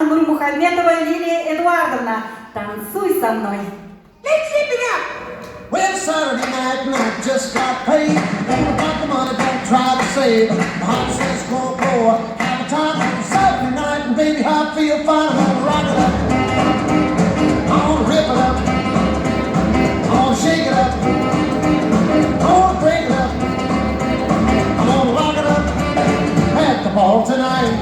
Нурмухаметова Лилия Эдуардовна, танцуй со мной. Let's keep it up. Well, Saturday night and I just got paid. Don't about the money, don't try to save. My heart says go, have a time on Saturday night, and baby, I feel fine. I'm gonna rock it up. I'm gonna rip it up. I'm gonna shake it up. I'm gonna break it up. I'm gonna lock it up at the ball tonight.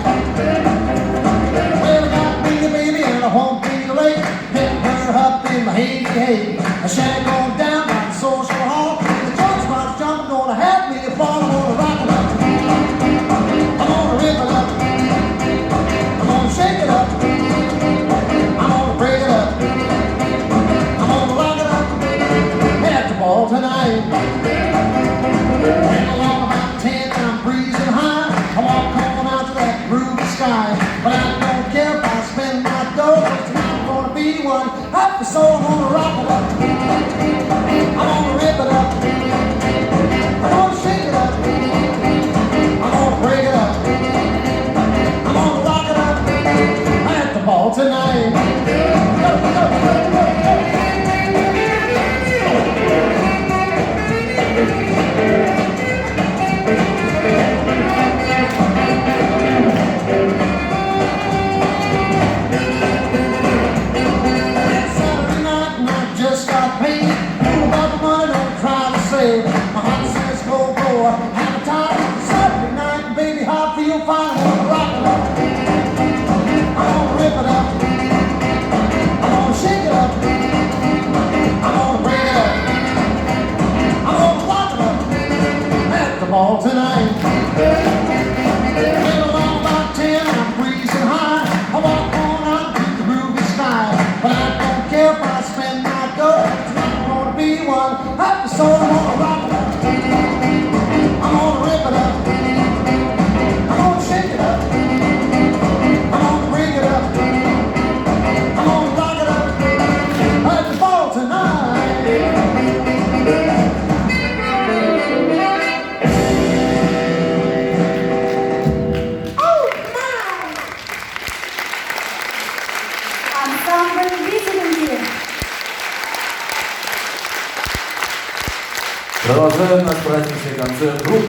Well, I got me a baby and I won't be late. Pick her up in my hey. I shan't go down by the social hall. The judge spot's jumping, gonna have me a ball. I'm gonna rock it up. I'm gonna rip it up. I'm gonna shake it up. I'm gonna break it up. I'm gonna lock it up at the ball tonight. When along about 10, I'm breezing high. I walk on out to that groovy sky. But I don't care if I spend my dough. It's not gonna be one happy soul. I'm gonna rock it up. I'm gonna rip it up. I'm gonna shake it up. I'm gonna break it up. I'm gonna lock it up at the ball tonight. My heart says go, have a time Saturday night, baby, I feel fine. I'm gonna rock it up. I'm gonna rip it up. I'm gonna shake it up. I'm gonna break it up. I'm gonna lock it up at the ball tonight. Been along about 10, I'm breezing high. I walk on out to the groovy sky. But I don't care if I spend my dough. It's not gonna be one happy soul. I'm gonna rock it up. I'm gonna rip it up. I'm gonna shake it up. I'm gonna bring it up. I'm gonna rock it up at the ball tonight. Oh my! Ансамбль «Виселинки». Продолжаем наш праздничный концерт группы.